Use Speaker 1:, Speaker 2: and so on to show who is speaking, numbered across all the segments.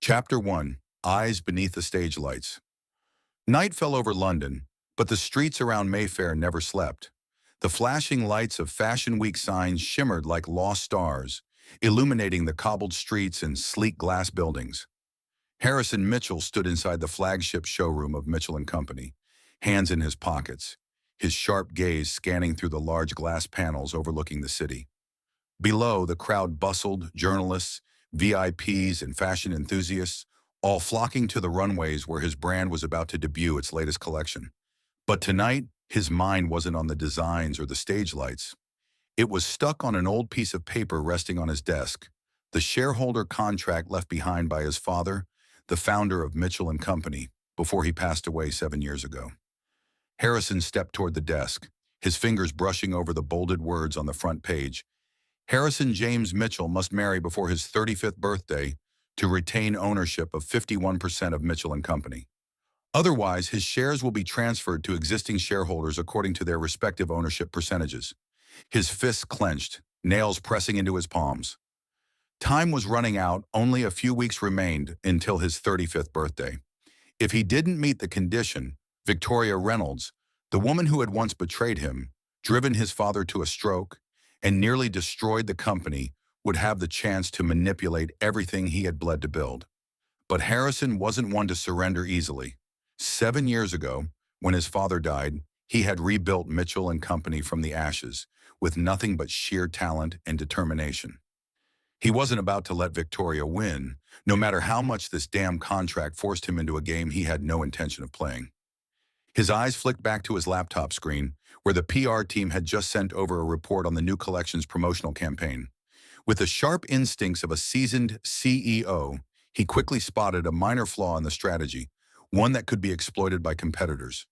Speaker 1: Chapter 1. Eyes Beneath the Stage Lights. Night fell over London, but the streets around Mayfair never slept. The flashing lights of Fashion Week signs shimmered like lost stars, illuminating the cobbled streets and sleek glass buildings. Harrison Mitchell stood inside the flagship showroom of Mitchell and Company, hands in his pockets, his sharp gaze scanning through the large glass panels overlooking the city. Below, the crowd bustled, journalists, VIPs, and fashion enthusiasts, all flocking to the runways where his brand was about to debut its latest collection. But tonight, his mind wasn't on the designs or the stage lights. It was stuck on an old piece of paper resting on his desk, the shareholder contract left behind by his father, the founder of Mitchell and Company, before he passed away 7 years ago. Harrison stepped toward the desk, his fingers brushing over the bolded words on the front page. Harrison James Mitchell must marry before his 35th birthday to retain ownership of 51% of Mitchell and Company. Otherwise, his shares will be transferred to existing shareholders according to their respective ownership percentages. His fists clenched, nails pressing into his palms. Time was running out, only a few weeks remained until his 35th birthday. If he didn't meet the condition, Victoria Reynolds, the woman who had once betrayed him, driven his father to a stroke, and nearly destroyed the company, would have the chance to manipulate everything he had bled to build. But Harrison wasn't one to surrender easily. 7 years ago, when his father died, he had rebuilt Mitchell and Company from the ashes, with nothing but sheer talent and determination. He wasn't about to let Victoria win, no matter how much this damn contract forced him into a game he had no intention of playing. His eyes flicked back to his laptop screen, where the PR team had just sent over a report on the new collection's promotional campaign. With the sharp instincts of a seasoned CEO, he quickly spotted a minor flaw in the strategy, one that could be exploited by competitors.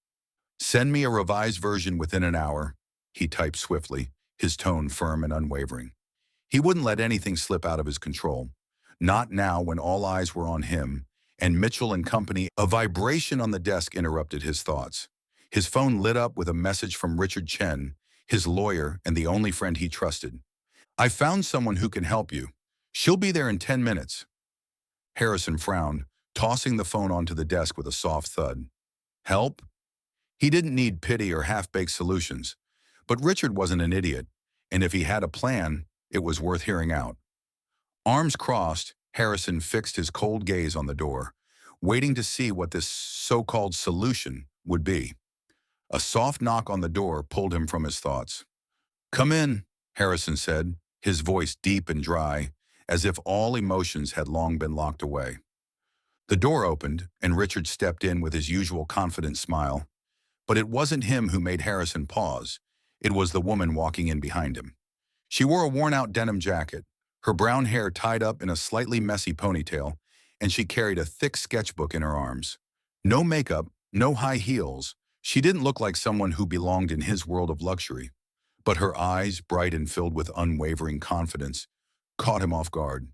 Speaker 1: "Send me a revised version within an hour," he typed swiftly, his tone firm and unwavering. He wouldn't let anything slip out of his control. Not now when all eyes were on him, and Mitchell and Company. A vibration on the desk interrupted his thoughts. His phone lit up with a message from Richard Chen, his lawyer and the only friend he trusted. "I found someone who can help you. She'll be there in 10 minutes. Harrison frowned, tossing the phone onto the desk with a soft thud. Help? He didn't need pity or half-baked solutions. But Richard wasn't an idiot, and if he had a plan, it was worth hearing out. Arms crossed, Harrison fixed his cold gaze on the door, waiting to see what this so-called solution would be. A soft knock on the door pulled him from his thoughts. "Come in," Harrison said, his voice deep and dry, as if all emotions had long been locked away. The door opened, and Richard stepped in with his usual confident smile. But it wasn't him who made Harrison pause. It was the woman walking in behind him. She wore a worn-out denim jacket, her brown hair tied up in a slightly messy ponytail, and she carried a thick sketchbook in her arms. No makeup, no high heels. She didn't look like someone who belonged in his world of luxury. But her eyes, bright and filled with unwavering confidence, caught him off guard.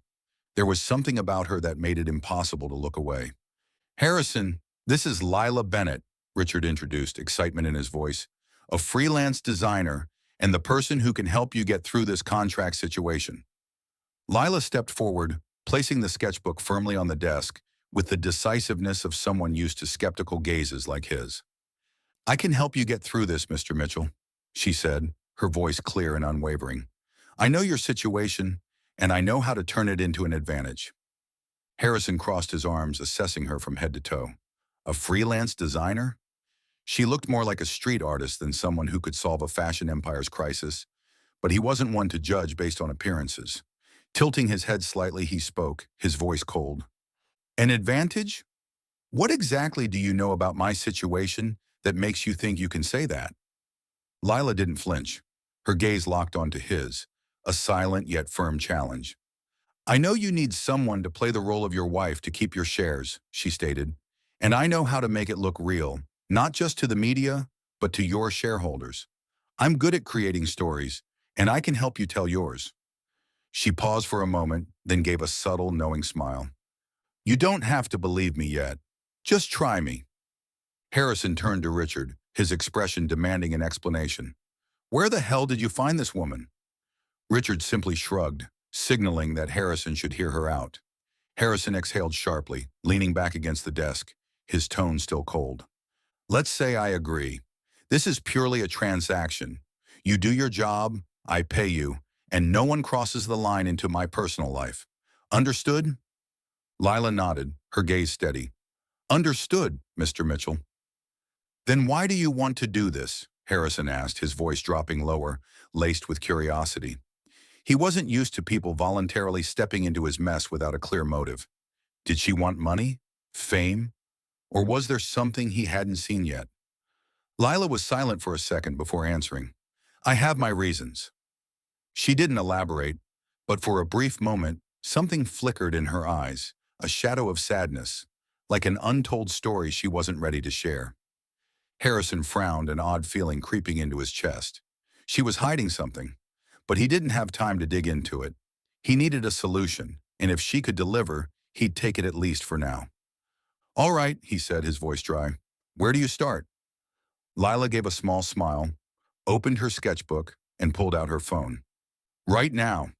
Speaker 1: There was something about her that made it impossible to look away. "Harrison, this is Lila Bennett," Richard introduced, excitement in his voice. "A freelance designer and the person who can help you get through this contract situation." Lila stepped forward, placing the sketchbook firmly on the desk with the decisiveness of someone used to skeptical gazes like his. "I can help you get through this, Mr. Mitchell," she said, her voice clear and unwavering. "I know your situation, and I know how to turn it into an advantage." Harrison crossed his arms, assessing her from head to toe. A freelance designer? She looked more like a street artist than someone who could solve a fashion empire's crisis, but he wasn't one to judge based on appearances. Tilting his head slightly, he spoke, his voice cold. "An advantage? What exactly do you know about my situation that makes you think you can say that?" Lila didn't flinch. Her gaze locked onto his, a silent yet firm challenge. "I know you need someone to play the role of your wife to keep your shares," she stated, "and I know how to make it look real, not just to the media, but to your shareholders. I'm good at creating stories, and I can help you tell yours." She paused for a moment, then gave a subtle, knowing smile. "You don't have to believe me yet. Just try me." Harrison turned to Richard, his expression demanding an explanation. "Where the hell did you find this woman?" Richard simply shrugged, signaling that Harrison should hear her out. Harrison exhaled sharply, leaning back against the desk, his tone still cold. Let's say I agree. This is purely a transaction. You do your job, I pay you, and no one crosses the line into my personal life. Understood? Lila nodded, her gaze steady. Understood, Mr. Mitchell. Then why do you want to do this? Harrison asked, his voice dropping lower, laced with curiosity. He wasn't used to people voluntarily stepping into his mess without a clear motive. Did she want money? Fame? Or was there something he hadn't seen yet? Lila was silent for a second before answering. I have my reasons. She didn't elaborate, but for a brief moment, something flickered in her eyes, a shadow of sadness, like an untold story she wasn't ready to share. Harrison frowned, an odd feeling creeping into his chest. She was hiding something, but he didn't have time to dig into it. He needed a solution, and if she could deliver, he'd take it at least for now. All right, he said, his voice dry. Where do you start? Lila gave a small smile, opened her sketchbook, and pulled out her phone. Right now.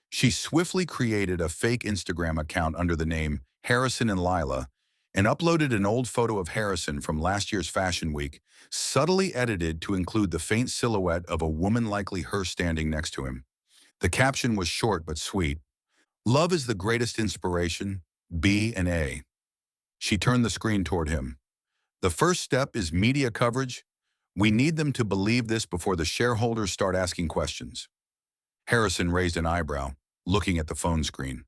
Speaker 1: She swiftly created a fake Instagram account under the name Harrison and Lila and uploaded an old photo of Harrison from last year's Fashion Week, subtly edited to include the faint silhouette of a woman, likely her, standing next to him. The caption was short but sweet. Love is the greatest inspiration, B and A. She turned the screen toward him. The first step is media coverage. We need them to believe this before the shareholders start asking questions. Harrison raised an eyebrow, looking at the phone screen.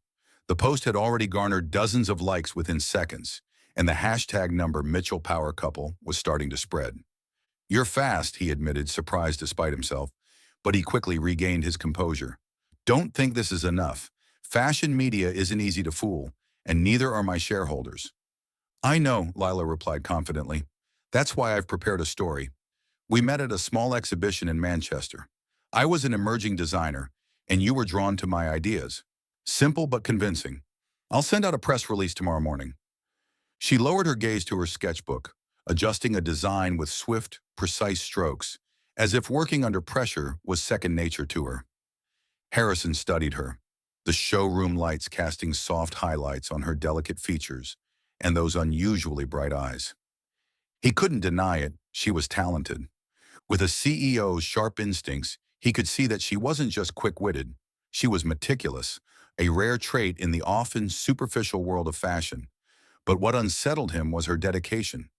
Speaker 1: The post had already garnered dozens of likes within seconds, and the hashtag number Mitchell Power Couple was starting to spread. You're fast, he admitted, surprised despite himself, but he quickly regained his composure. Don't think this is enough. Fashion media isn't easy to fool, and neither are my shareholders. I know, Lila replied confidently. That's why I've prepared a story. We met at a small exhibition in Manchester. I was an emerging designer, and you were drawn to my ideas. Simple but convincing. I'll send out a press release tomorrow morning. She lowered her gaze to her sketchbook, adjusting a design with swift, precise strokes, as if working under pressure was second nature to her. Harrison studied her, the showroom lights casting soft highlights on her delicate features and those unusually bright eyes. He couldn't deny it, she was talented. With a CEO's sharp instincts, he could see that she wasn't just quick-witted, she was meticulous, a rare trait in the often superficial world of fashion. But what unsettled him was her dedication.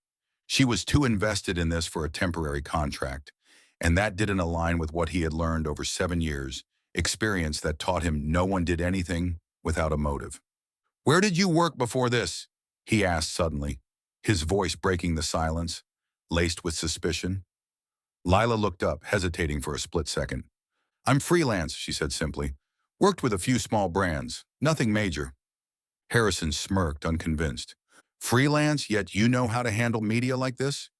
Speaker 1: She was too invested in this for a temporary contract, and that didn't align with what he had learned over 7 years, experience that taught him no one did anything without a motive. Where did you work before this? He asked suddenly, his voice breaking the silence, laced with suspicion. Lila looked up, hesitating for a split second. I'm freelance, she said simply. Worked with a few small brands, nothing major. Harrison smirked, unconvinced. Freelance, yet you know how to handle media like this?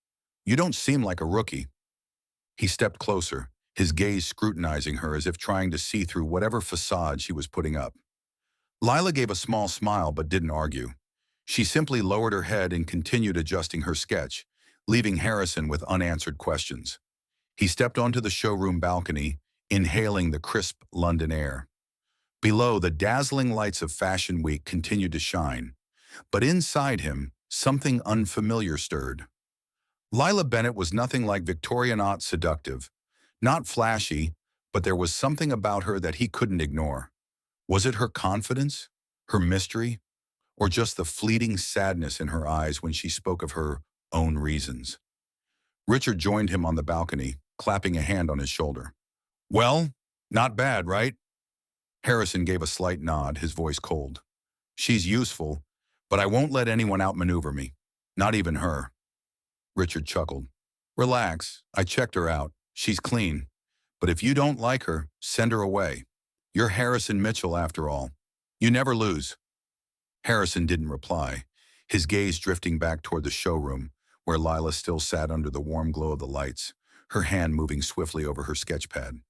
Speaker 1: You don't seem like a rookie. He stepped closer, his gaze scrutinizing her as if trying to see through whatever facade she was putting up. Lila gave a small smile but didn't argue. She simply lowered her head and continued adjusting her sketch, leaving Harrison with unanswered questions. He stepped onto the showroom balcony, inhaling the crisp London air. Below, the dazzling lights of Fashion Week continued to shine, but inside him, something unfamiliar stirred. Lila Bennett was nothing like Victorian-aught seductive, not flashy, but there was something about her that he couldn't ignore. Was it her confidence, her mystery, or just the fleeting sadness in her eyes when she spoke of her own reasons? Richard joined him on the balcony, clapping a hand on his shoulder. Well, not bad, right? Harrison gave a slight nod, his voice cold. She's useful, but I won't let anyone outmaneuver me. Not even her. Richard chuckled. Relax, I checked her out. She's clean. But if you don't like her, send her away. You're Harrison Mitchell, after all. You never lose. Harrison didn't reply, his gaze drifting back toward the showroom, where Lila still sat under the warm glow of the lights, her hand moving swiftly over her sketchpad.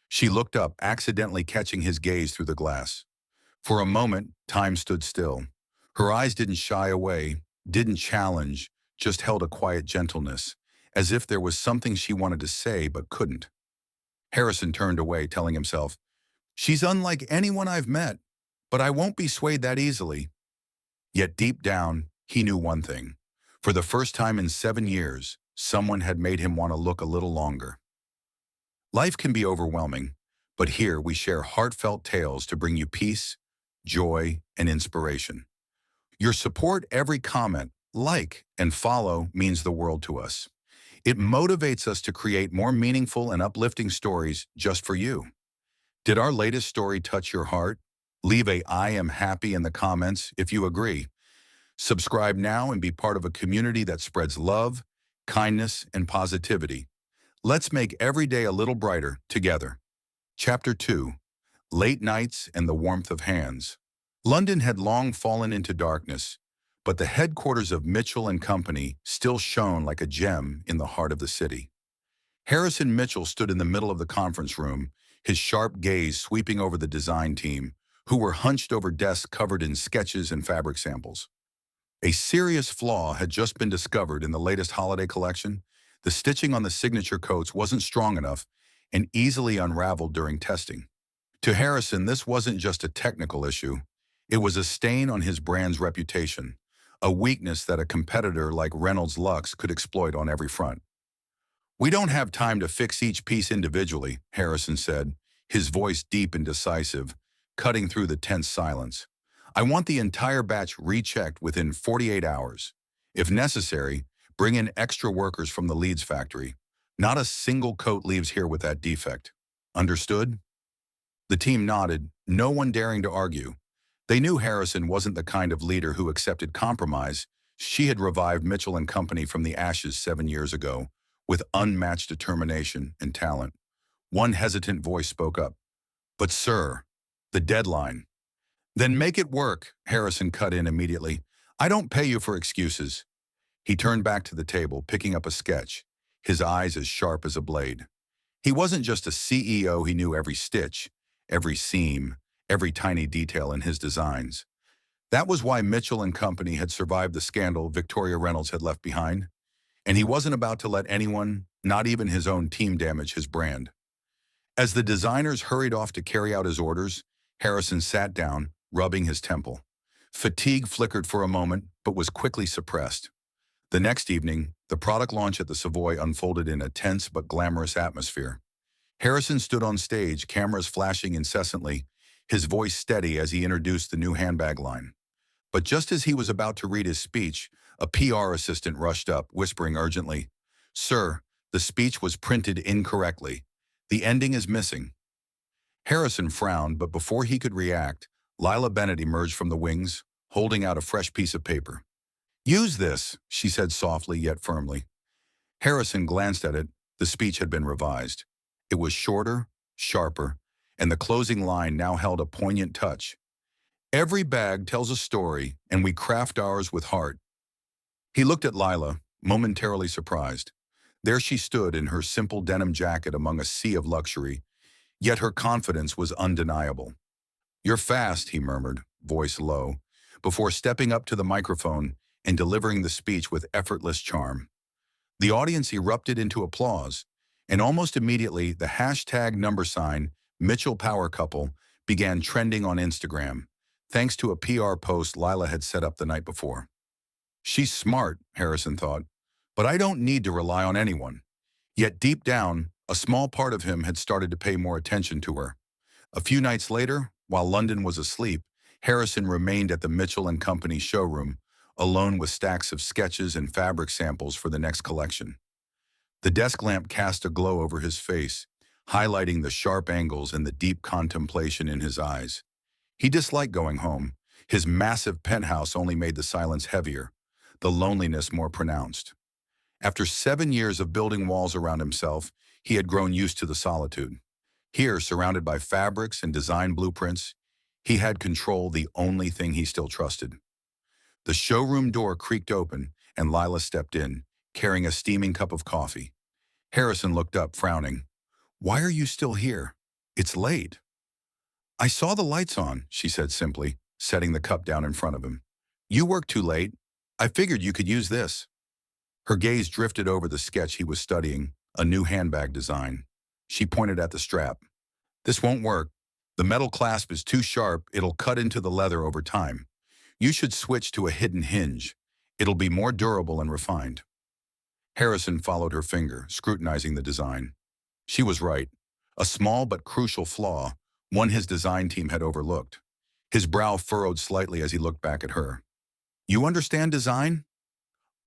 Speaker 1: She looked up, accidentally catching his gaze through the glass. For a moment, time stood still. Her eyes didn't shy away, didn't challenge, just held a quiet gentleness, as if there was something she wanted to say but couldn't. Harrison turned away, telling himself, she's unlike anyone I've met, but I won't be swayed that easily. Yet deep down, he knew one thing. For the first time in 7 years, someone had made him want to look a little longer. Life can be overwhelming, but here we share heartfelt tales to bring you peace, joy, and inspiration. Your support, every comment, like, and follow means the world to us. It motivates us to create more meaningful and uplifting stories just for you. Did our latest story touch your heart? Leave a "I am happy" in the comments if you agree. Subscribe now and be part of a community that spreads love, kindness, and positivity. Let's make every day a little brighter together. Chapter 2. Late Nights and the Warmth of Hands. London had long fallen into darkness, but the headquarters of Mitchell and Company still shone like a gem in the heart of the city. Harrison Mitchell stood in the middle of the conference room, his sharp gaze sweeping over the design team, who were hunched over desks covered in sketches and fabric samples. A serious flaw had just been discovered in the latest holiday collection. The stitching on the signature coats wasn't strong enough and easily unraveled during testing. To Harrison, this wasn't just a technical issue. It was a stain on his brand's reputation, a weakness that a competitor like Reynolds Lux could exploit on every front. "We don't have time to fix each piece individually," Harrison said, his voice deep and decisive, cutting through the tense silence. "I want the entire batch rechecked within 48 hours. If necessary, bring in extra workers from the Leeds factory. Not a single coat leaves here with that defect. Understood?" The team nodded, no one daring to argue. They knew Harrison wasn't the kind of leader who accepted compromise. She had revived Mitchell and Company from the ashes 7 years ago, with unmatched determination and talent. One hesitant voice spoke up. "But sir, the deadline." "Then make it work," Harrison cut in immediately. "I don't pay you for excuses." He turned back to the table, picking up a sketch, his eyes as sharp as a blade. He wasn't just a CEO, he knew every stitch, every seam, every tiny detail in his designs. That was why Mitchell and Company had survived the scandal Victoria Reynolds had left behind, and he wasn't about to let anyone, not even his own team, damage his brand. As the designers hurried off to carry out his orders, Harrison sat down, rubbing his temple. Fatigue flickered for a moment, but was quickly suppressed. The next evening, the product launch at the Savoy unfolded in a tense but glamorous atmosphere. Harrison stood on stage, cameras flashing incessantly, his voice steady as he introduced the new handbag line. But just as he was about to read his speech, a PR assistant rushed up, whispering urgently, "Sir, the speech was printed incorrectly. The ending is missing." Harrison frowned, but before he could react, Lila Bennett emerged from the wings, holding out a fresh piece of paper. "Use this," she said softly yet firmly. Harrison glanced at it. The speech had been revised. It was shorter, sharper, and the closing line now held a poignant touch. "Every bag tells a story, and we craft ours with heart." He looked at Lila, momentarily surprised. There she stood in her simple denim jacket among a sea of luxury, yet her confidence was undeniable. "You're fast," he murmured, voice low, before stepping up to the microphone and delivering the speech with effortless charm. The audience erupted into applause, and almost immediately the hashtag number sign, Mitchell Power Couple, began trending on Instagram, thanks to a PR post Lila had set up the night before. "She's smart," Harrison thought, "but I don't need to rely on anyone." Yet deep down, a small part of him had started to pay more attention to her. A few nights later, while London was asleep, Harrison remained at the Mitchell and Company showroom, alone with stacks of sketches and fabric samples for the next collection. The desk lamp cast a glow over his face, highlighting the sharp angles and the deep contemplation in his eyes. He disliked going home. His massive penthouse only made the silence heavier, the loneliness more pronounced. After 7 years of building walls around himself, he had grown used to the solitude. Here, surrounded by fabrics and design blueprints, he had control, the only thing he still trusted. The showroom door creaked open, and Lila stepped in, carrying a steaming cup of coffee. Harrison looked up, frowning. "Why are you still here? It's late." "I saw the lights on," she said simply, setting the cup down in front of him. "You work too late. I figured you could use this." Her gaze drifted over the sketch he was studying, a new handbag design. She pointed at the strap. "This won't work. The metal clasp is too sharp, it'll cut into the leather over time. You should switch to a hidden hinge. It'll be more durable and refined. Harrison followed her finger, scrutinizing the design. She was right. A small but crucial flaw, one his design team had overlooked. His brow furrowed slightly as he looked back at her. You understand design?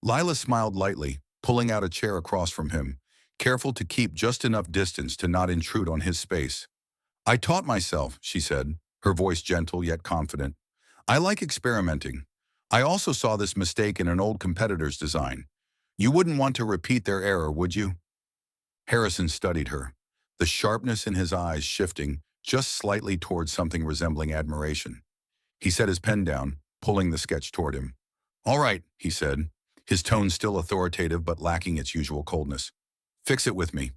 Speaker 1: Lila smiled lightly, pulling out a chair across from him, careful to keep just enough distance to not intrude on his space. I taught myself, she said, her voice gentle yet confident. I like experimenting. I also saw this mistake in an old competitor's design. You wouldn't want to repeat their error, would you? Harrison studied her, the sharpness in his eyes shifting just slightly towards something resembling admiration. He set his pen down, pulling the sketch toward him. All right, he said, his tone still authoritative but lacking its usual coldness. Fix it with me.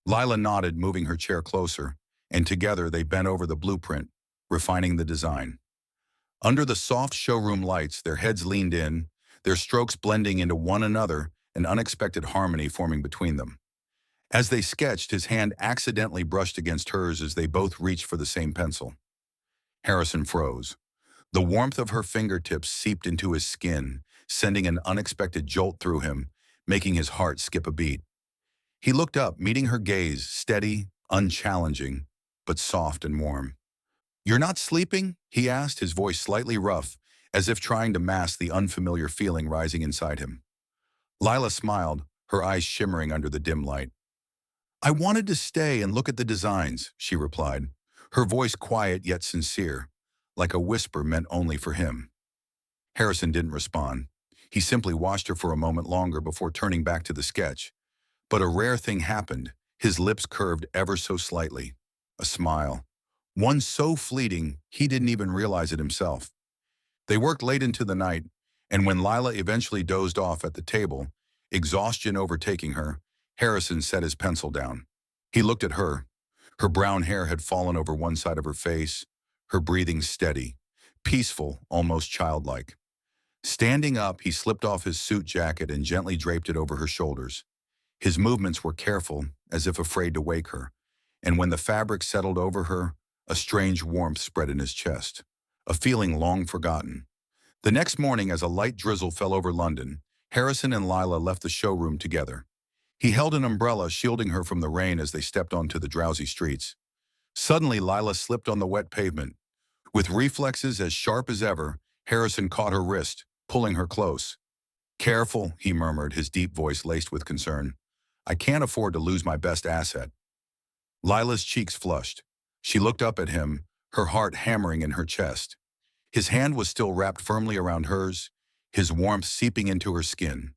Speaker 1: Lila nodded, moving her chair closer, and together they bent over the blueprint, refining the design. Under the soft showroom lights, their heads leaned in, their strokes blending into one another, an unexpected harmony forming between them. As they sketched, his hand accidentally brushed against hers as they both reached for the same pencil. Harrison froze. The warmth of her fingertips seeped into his skin, sending an unexpected jolt through him, making his heart skip a beat. He looked up, meeting her gaze, steady, unchallenging, but soft and warm. You're not sleeping? He asked, his voice slightly rough, as if trying to mask the unfamiliar feeling rising inside him. Lila smiled, her eyes shimmering under the dim light. I wanted to stay and look at the designs, she replied, her voice quiet yet sincere, like a whisper meant only for him. Harrison didn't respond. He simply watched her for a moment longer before turning back to the sketch. But a rare thing happened. His lips curved ever so slightly. A smile. One so fleeting, he didn't even realize it himself. They worked late into the night, and when Lila eventually dozed off at the table, exhaustion overtaking her, Harrison set his pencil down. He looked at her. Her brown hair had fallen over one side of her face, her breathing steady, peaceful, almost childlike. Standing up, he slipped off his suit jacket and gently draped it over her shoulders. His movements were careful, as if afraid to wake her, and when the fabric settled over her, a strange warmth spread in his chest, a feeling long forgotten. The next morning, as a light drizzle fell over London, Harrison and Lila left the showroom together. He held an umbrella, shielding her from the rain as they stepped onto the drowsy streets. Suddenly, Lila slipped on the wet pavement. With reflexes as sharp as ever, Harrison caught her wrist, pulling her close. Careful, he murmured, his deep voice laced with concern. I can't afford to lose my best asset. Lila's cheeks flushed. She looked up at him, her heart hammering in her chest. His hand was still wrapped firmly around hers, his warmth seeping into her skin.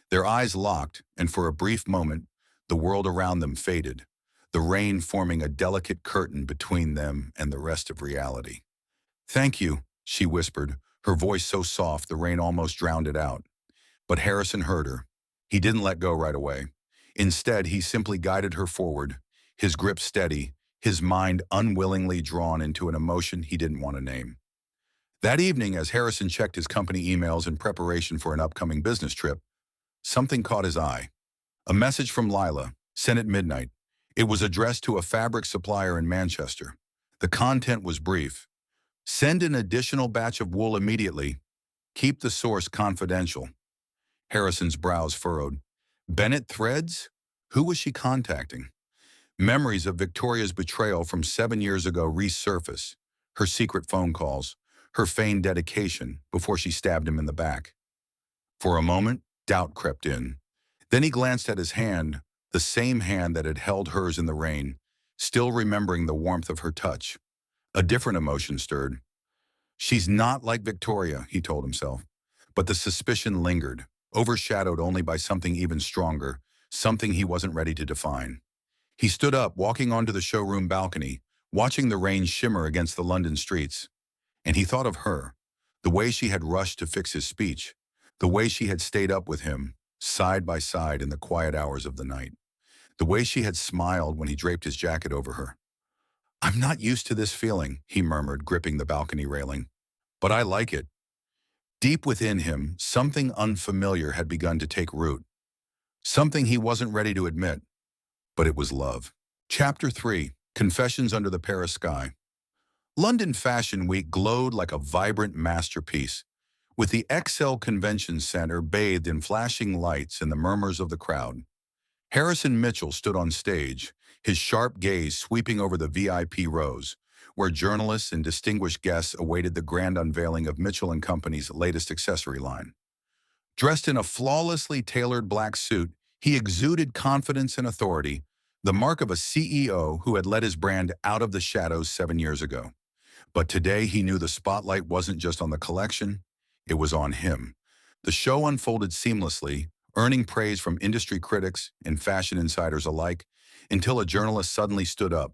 Speaker 1: Their eyes locked, and for a brief moment, the world around them faded, the rain forming a delicate curtain between them and the rest of reality. Thank you, she whispered, her voice so soft the rain almost drowned it out. But Harrison heard her. He didn't let go right away. Instead, he simply guided her forward, his grip steady, his mind unwillingly drawn into an emotion he didn't want to name. That evening, as Harrison checked his company emails in preparation for an upcoming business trip, something caught his eye. A message from Lila, sent at midnight. It was addressed to a fabric supplier in Manchester. The content was brief. Send an additional batch of wool immediately. Keep the source confidential. Harrison's brows furrowed. Bennett Threads? Who was she contacting? Memories of Victoria's betrayal from 7 years ago resurface. Her secret phone calls, her feigned dedication before she stabbed him in the back. For a moment, doubt crept in. Then he glanced at his hand, the same hand that had held hers in the rain, still remembering the warmth of her touch. A different emotion stirred. She's not like Victoria, he told himself. But the suspicion lingered, overshadowed only by something even stronger, something he wasn't ready to define. He stood up, walking onto the showroom balcony, watching the rain shimmer against the London streets. And he thought of her, the way she had rushed to fix his speech, the way she had stayed up with him, side by side in the quiet hours of the night, the way she had smiled when he draped his jacket over her. I'm not used to this feeling, he murmured, gripping the balcony railing. But I like it. Deep within him, something unfamiliar had begun to take root. Something he wasn't ready to admit. But it was love. Chapter 3. Confessions Under the Paris Sky. London Fashion Week glowed like a vibrant masterpiece, with the XL Convention Center bathed in flashing lights and the murmurs of the crowd. Harrison Mitchell stood on stage, his sharp gaze sweeping over the VIP rows, where journalists and distinguished guests awaited the grand unveiling of Mitchell and Company's latest accessory line. Dressed in a flawlessly tailored black suit, he exuded confidence and authority, the mark of a CEO who had led his brand out of the shadows 7 years ago. But today he knew the spotlight wasn't just on the collection, it was on him. The show unfolded seamlessly, earning praise from industry critics and fashion insiders alike, until a journalist suddenly stood up,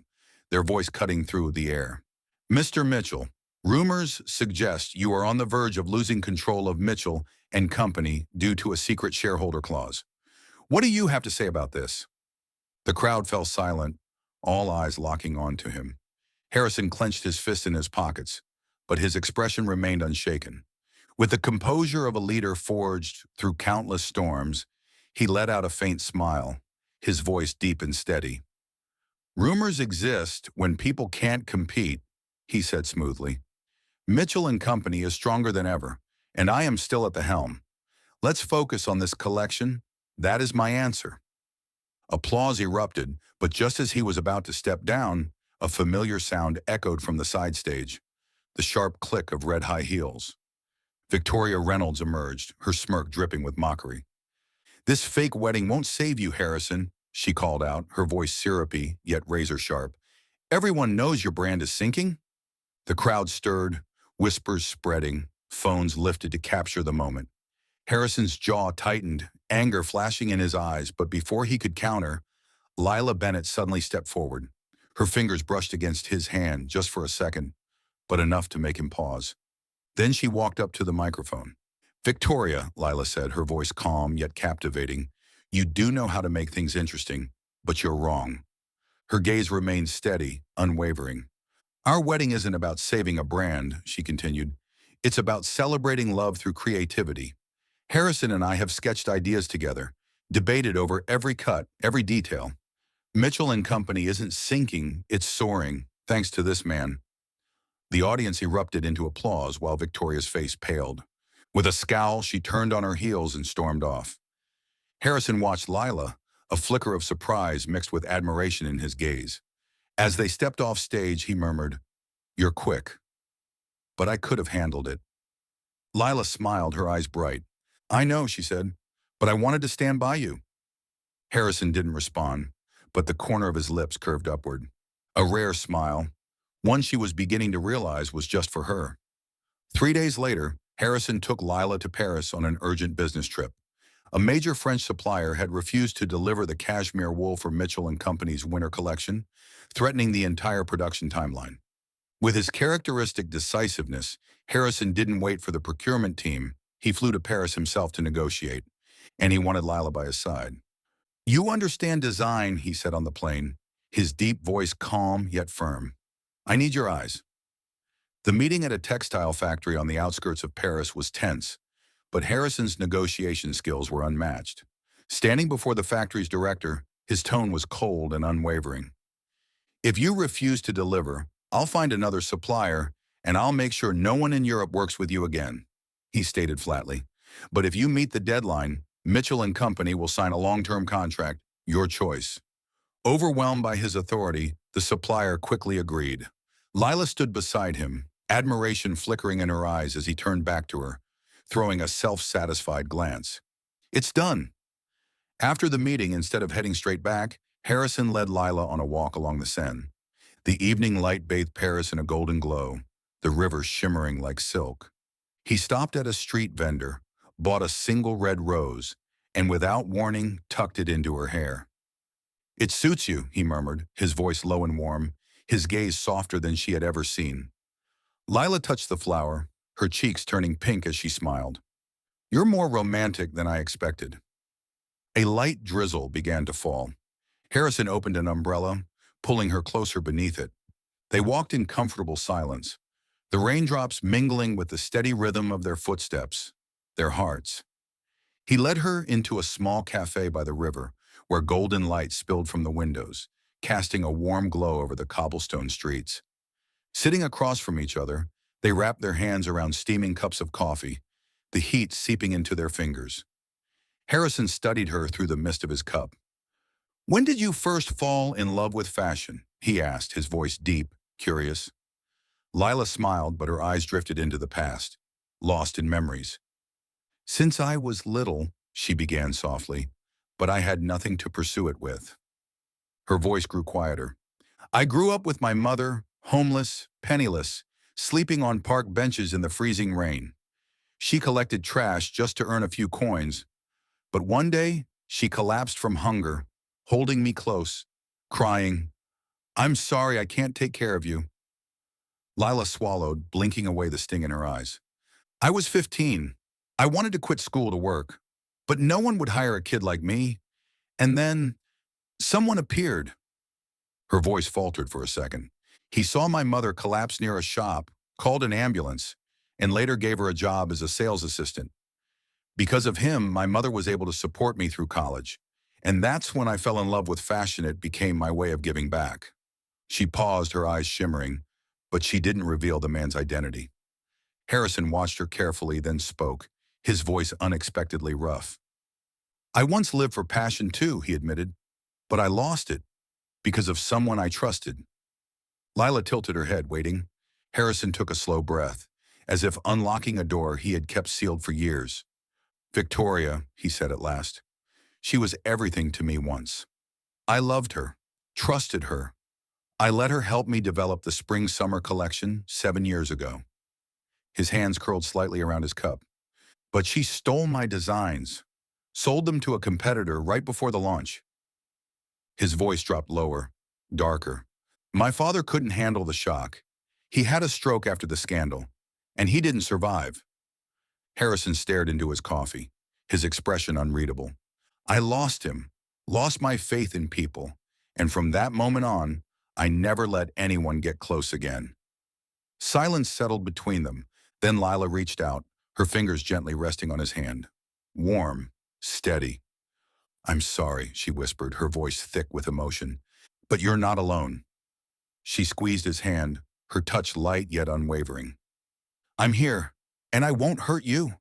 Speaker 1: their voice cutting through the air. Mr. Mitchell, rumors suggest you are on the verge of losing control of Mitchell and Company due to a secret shareholder clause. What do you have to say about this? The crowd fell silent, all eyes locking on to him. Harrison clenched his fists in his pockets, but his expression remained unshaken. With the composure of a leader forged through countless storms, he let out a faint smile, his voice deep and steady. Rumors exist when people can't compete, he said smoothly. Mitchell and Company is stronger than ever, and I am still at the helm. Let's focus on this collection. That is my answer. Applause erupted, but just as he was about to step down, a familiar sound echoed from the side stage, the sharp click of red high heels. Victoria Reynolds emerged, her smirk dripping with mockery. This fake wedding won't save you, Harrison, she called out, her voice syrupy, yet razor sharp. Everyone knows your brand is sinking. The crowd stirred, whispers spreading, phones lifted to capture the moment. Harrison's jaw tightened, anger flashing in his eyes, but before he could counter, Lila Bennett suddenly stepped forward. Her fingers brushed against his hand just for a second, but enough to make him pause. Then she walked up to the microphone. Victoria, Lila said, her voice calm yet captivating, you do know how to make things interesting, but you're wrong. Her gaze remained steady, unwavering. Our wedding isn't about saving a brand, she continued. It's about celebrating love through creativity. Harrison and I have sketched ideas together, debated over every cut, every detail. Mitchell and Company isn't sinking, it's soaring, thanks to this man. The audience erupted into applause while Victoria's face paled. With a scowl, she turned on her heels and stormed off. Harrison watched Lila, a flicker of surprise mixed with admiration in his gaze. As they stepped off stage, he murmured, You're quick. But I could have handled it. Lila smiled, her eyes bright. I know, she said, but I wanted to stand by you. Harrison didn't respond, but the corner of his lips curved upward. A rare smile, one she was beginning to realize was just for her. 3 days later, Harrison took Lila to Paris on an urgent business trip. A major French supplier had refused to deliver the cashmere wool for Mitchell and Company's winter collection, threatening the entire production timeline. With his characteristic decisiveness, Harrison didn't wait for the procurement team. He flew to Paris himself to negotiate, and he wanted Lila by his side. You understand design, he said on the plane, his deep voice calm yet firm. I need your eyes. The meeting at a textile factory on the outskirts of Paris was tense, but Harrison's negotiation skills were unmatched. Standing before the factory's director, his tone was cold and unwavering. If you refuse to deliver, I'll find another supplier, and I'll make sure no one in Europe works with you again, he stated flatly. But if you meet the deadline, Mitchell and Company will sign a long-term contract, your choice. Overwhelmed by his authority, the supplier quickly agreed. Lila stood beside him, admiration flickering in her eyes as he turned back to her, throwing a self-satisfied glance. It's done. After the meeting, instead of heading straight back, Harrison led Lila on a walk along the Seine. The evening light bathed Paris in a golden glow, the river shimmering like silk. He stopped at a street vendor, bought a single red rose, and without warning, tucked it into her hair. It suits you, he murmured, his voice low and warm, his gaze softer than she had ever seen. Lila touched the flower, her cheeks turning pink as she smiled. You're more romantic than I expected. A light drizzle began to fall. Harrison opened an umbrella, pulling her closer beneath it. They walked in comfortable silence, the raindrops mingling with the steady rhythm of their footsteps, their hearts. He led her into a small cafe by the river, where golden light spilled from the windows, casting a warm glow over the cobblestone streets. Sitting across from each other, they wrapped their hands around steaming cups of coffee, the heat seeping into their fingers. Harrison studied her through the mist of his cup. "When did you first fall in love with fashion?" he asked, his voice deep, curious. Lila smiled, but her eyes drifted into the past, lost in memories. "Since I was little," she began softly, "but I had nothing to pursue it with." Her voice grew quieter. "I grew up with my mother, homeless, penniless, sleeping on park benches in the freezing rain. She collected trash just to earn a few coins, but one day she collapsed from hunger, holding me close, crying, 'I'm sorry, I can't take care of you.'" Lila swallowed, blinking away the sting in her eyes. "I was 15. I wanted to quit school to work, but no one would hire a kid like me. And then someone appeared." Her voice faltered for a second. "He saw my mother collapse near a shop, called an ambulance, and later gave her a job as a sales assistant. Because of him, my mother was able to support me through college. And that's when I fell in love with fashion. It became my way of giving back." She paused, her eyes shimmering, but she didn't reveal the man's identity. Harrison watched her carefully, then spoke, his voice unexpectedly rough. "I once lived for passion too," he admitted, "but I lost it because of someone I trusted." Lila tilted her head, waiting. Harrison took a slow breath, as if unlocking a door he had kept sealed for years. "Victoria," he said at last. "She was everything to me once. I loved her, trusted her. I let her help me develop the spring-summer collection 7 years ago." His hands curled slightly around his cup. "But she stole my designs, sold them to a competitor right before the launch." His voice dropped lower, darker. "My father couldn't handle the shock. He had a stroke after the scandal, and he didn't survive." Harrison stared into his coffee, his expression unreadable. "I lost him, lost my faith in people, and from that moment on, I never let anyone get close again." Silence settled between them. Then Lila reached out, her fingers gently resting on his hand. Warm, steady. "I'm sorry," she whispered, her voice thick with emotion. "But you're not alone." She squeezed his hand, her touch light yet unwavering. "I'm here, and I won't hurt you."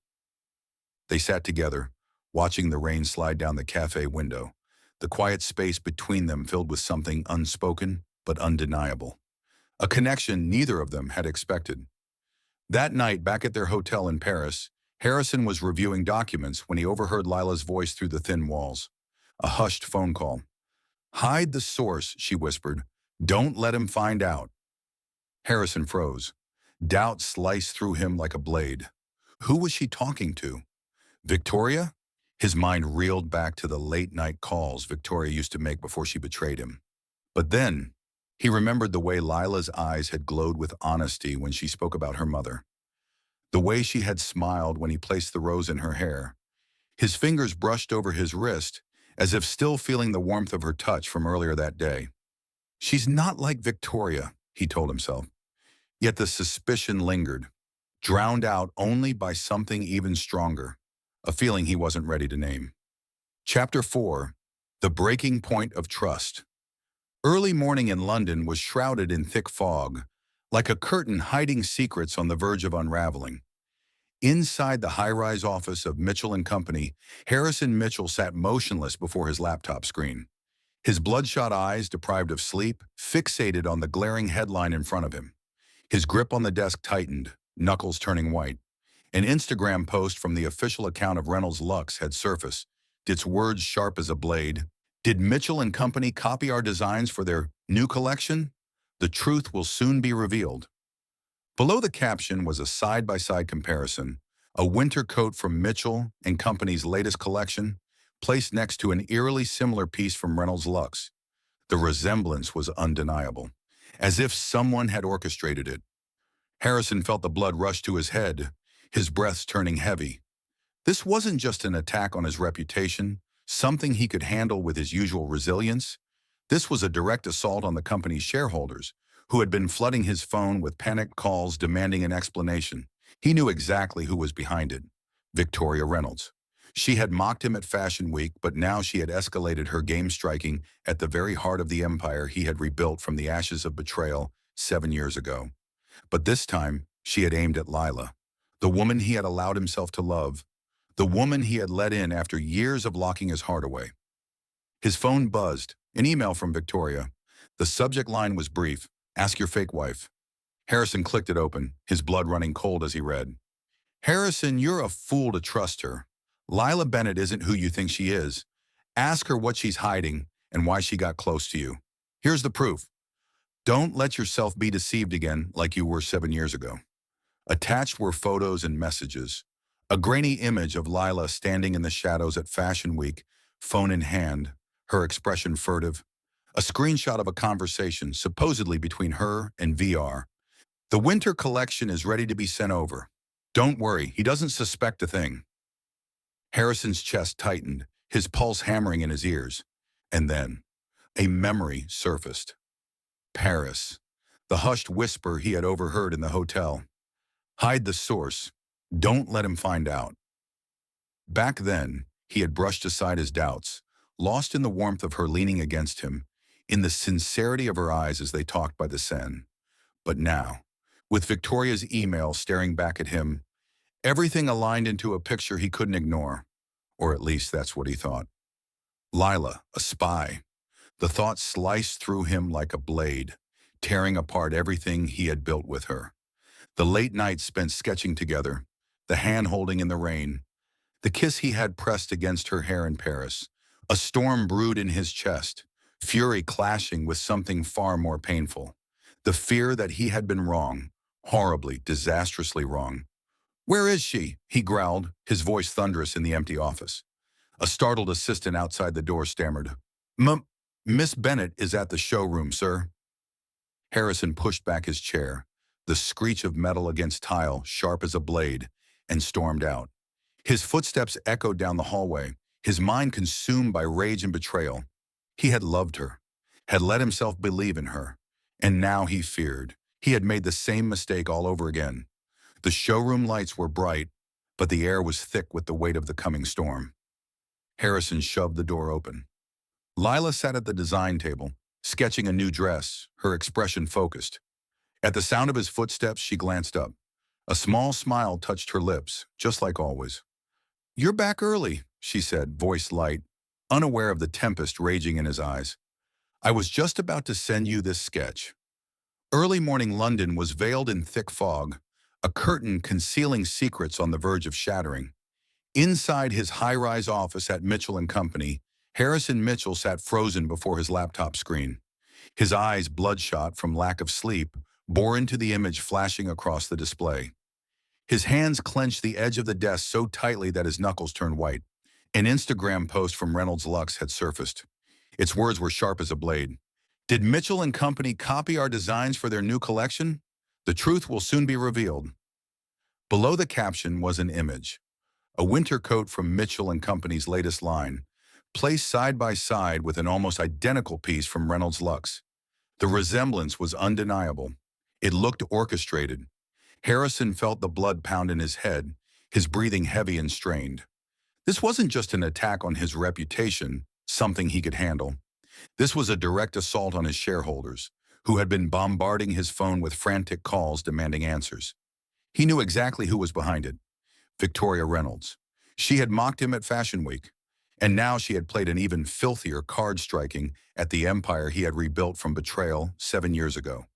Speaker 1: They sat together, watching the rain slide down the cafe window, the quiet space between them filled with something unspoken but undeniable. A connection neither of them had expected. That night, back at their hotel in Paris, Harrison was reviewing documents when he overheard Lila's voice through the thin walls. A hushed phone call. "Hide the source," she whispered. "Don't let him find out." Harrison froze. Doubt sliced through him like a blade. Who was she talking to? Victoria? His mind reeled back to the late-night calls Victoria used to make before she betrayed him. But then, he remembered the way Lila's eyes had glowed with honesty when she spoke about her mother. The way she had smiled when he placed the rose in her hair. His fingers brushed over his wrist, as if still feeling the warmth of her touch from earlier that day. "She's not like Victoria," he told himself. Yet the suspicion lingered, drowned out only by something even stronger, a feeling he wasn't ready to name. Chapter 4. The Breaking Point of Trust. Early morning in London was shrouded in thick fog, like a curtain hiding secrets on the verge of unraveling. Inside the high-rise office of Mitchell and Company, Harrison Mitchell sat motionless before his laptop screen. His bloodshot eyes, deprived of sleep, fixated on the glaring headline in front of him. His grip on the desk tightened, knuckles turning white. An Instagram post from the official account of Reynolds Lux had surfaced, its words sharp as a blade. "Did Mitchell and Company copy our designs for their new collection? The truth will soon be revealed." Below the caption was a side-by-side comparison, a winter coat from Mitchell and Company's latest collection, placed next to an eerily similar piece from Reynolds Lux. The resemblance was undeniable, as if someone had orchestrated it. Harrison felt the blood rush to his head, his breath turning heavy. This wasn't just an attack on his reputation, something he could handle with his usual resilience. This was a direct assault on the company's shareholders, who had been flooding his phone with panicked calls demanding an explanation. He knew exactly who was behind it: Victoria Reynolds. She had mocked him at Fashion Week, but now she had escalated her game, striking at the very heart of the empire he had rebuilt from the ashes of betrayal 7 years ago. But this time, she had aimed at Lila, the woman he had allowed himself to love, the woman he had let in after years of locking his heart away. His phone buzzed, an email from Victoria. The subject line was brief, "Ask your fake wife." Harrison clicked it open, his blood running cold as he read. "Harrison, you're a fool to trust her. Lila Bennett isn't who you think she is. Ask her what she's hiding and why she got close to you. Here's the proof. Don't let yourself be deceived again like you were 7 years ago." Attached were photos and messages. A grainy image of Lila standing in the shadows at Fashion Week, phone in hand, her expression furtive. A screenshot of a conversation supposedly between her and VR. "The winter collection is ready to be sent over. Don't worry, he doesn't suspect a thing." Harrison's chest tightened, his pulse hammering in his ears. And then, a memory surfaced. Paris. The hushed whisper he had overheard in the hotel. Hide the source. Don't let him find out. Back then, he had brushed aside his doubts, lost in the warmth of her leaning against him, in the sincerity of her eyes as they talked by the Seine. But now, with Victoria's email staring back at him, everything aligned into a picture he couldn't ignore. Or at least that's what he thought. Lila, a spy. The thought sliced through him like a blade, tearing apart everything he had built with her. The late nights spent sketching together, the hand-holding in the rain, the kiss he had pressed against her hair in Paris. A storm brewed in his chest, fury clashing with something far more painful. The fear that he had been wrong, horribly, disastrously wrong. "Where is she?" he growled, his voice thunderous in the empty office. A startled assistant outside the door stammered, Miss Bennett is at the showroom, sir." Harrison pushed back his chair, the screech of metal against tile sharp as a blade, and stormed out. His footsteps echoed down the hallway, his mind consumed by rage and betrayal. He had loved her, had let himself believe in her, and now he feared. He had made the same mistake all over again. The showroom lights were bright, but the air was thick with the weight of the coming storm. Harrison shoved the door open. Lila sat at the design table, sketching a new dress, her expression focused. At the sound of his footsteps, she glanced up. A small smile touched her lips, just like always. "You're back early," she said, voice light, unaware of the tempest raging in his eyes. "I was just about to send you this sketch." Early morning London was veiled in thick fog, a curtain concealing secrets on the verge of shattering. Inside his high-rise office at Mitchell and Company, Harrison Mitchell sat frozen before his laptop screen. His eyes, bloodshot from lack of sleep, bore into the image flashing across the display. His hands clenched the edge of the desk so tightly that his knuckles turned white. An Instagram post from Reynolds Lux had surfaced. Its words were sharp as a blade. "Did Mitchell and Company copy our designs for their new collection? The truth will soon be revealed." Below the caption was an image. A winter coat from Mitchell and Company's latest line, placed side by side with an almost identical piece from Reynolds Lux. The resemblance was undeniable. It looked orchestrated. Harrison felt the blood pound in his head, his breathing heavy and strained. This wasn't just an attack on his reputation, something he could handle. This was a direct assault on his shareholders, who had been bombarding his phone with frantic calls demanding answers. He knew exactly who was behind it. Victoria Reynolds. She had mocked him at Fashion Week, and now she had played an even filthier card striking at the empire he had rebuilt from betrayal 7 years ago.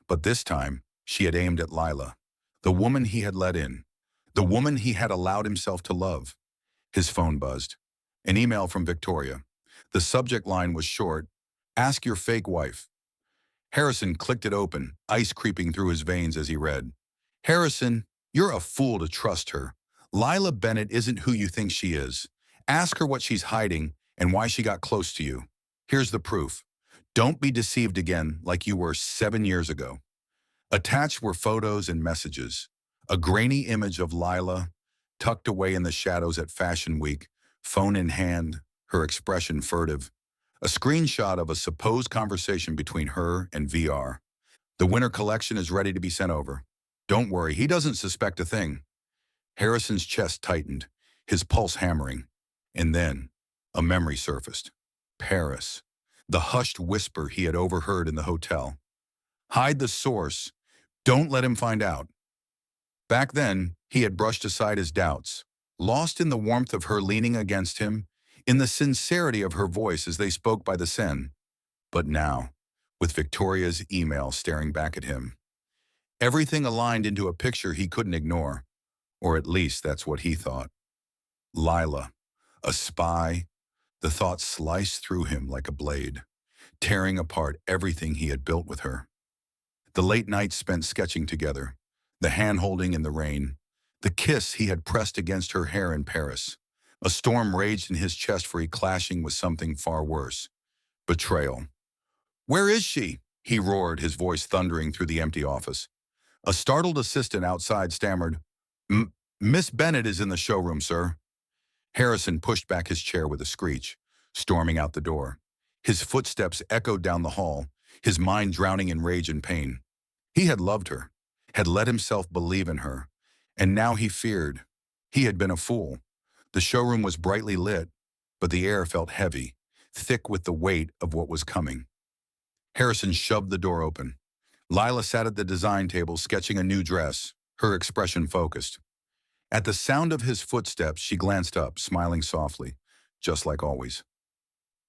Speaker 1: But this time, she had aimed at Lila, the woman he had let in, the woman he had allowed himself to love. His phone buzzed. An email from Victoria. The subject line was short, "Ask your fake wife." Harrison clicked it open, ice creeping through his veins as he read. "Harrison, you're a fool to trust her. Lila Bennett isn't who you think she is. Ask her what she's hiding and why she got close to you. Here's the proof. Don't be deceived again like you were 7 years ago." Attached were photos and messages. A grainy image of Lila, tucked away in the shadows at Fashion Week, phone in hand, her expression furtive. A screenshot of a supposed conversation between her and VR. "The winter collection is ready to be sent over. Don't worry, he doesn't suspect a thing." Harrison's chest tightened, his pulse hammering. And then, a memory surfaced. Paris. The hushed whisper he had overheard in the hotel. "Hide the source. Don't let him find out. Back then, he had brushed aside his doubts, lost in the warmth of her leaning against him, in the sincerity of her voice as they spoke by the Seine. But now, with Victoria's email staring back at him, everything aligned into a picture he couldn't ignore, or at least that's what he thought. Lila, a spy, the thought sliced through him like a blade, tearing apart everything he had built with her. The late nights spent sketching together, the hand-holding in the rain, the kiss he had pressed against her hair in Paris. A storm raged in his chest for he clashing with something far worse. Betrayal. "Where is she?" he roared, his voice thundering through the empty office. A startled assistant outside stammered, "Miss Bennett is in the showroom, sir." Harrison pushed back his chair with a screech, storming out the door. His footsteps echoed down the hall, his mind drowning in rage and pain. He had loved her, had let himself believe in her, and now he feared. He had been a fool. The showroom was brightly lit, but the air felt heavy, thick with the weight of what was coming. Harrison shoved the door open. Lila sat at the design table sketching a new dress, her expression focused. At the sound of his footsteps, she glanced up, smiling softly, just like always.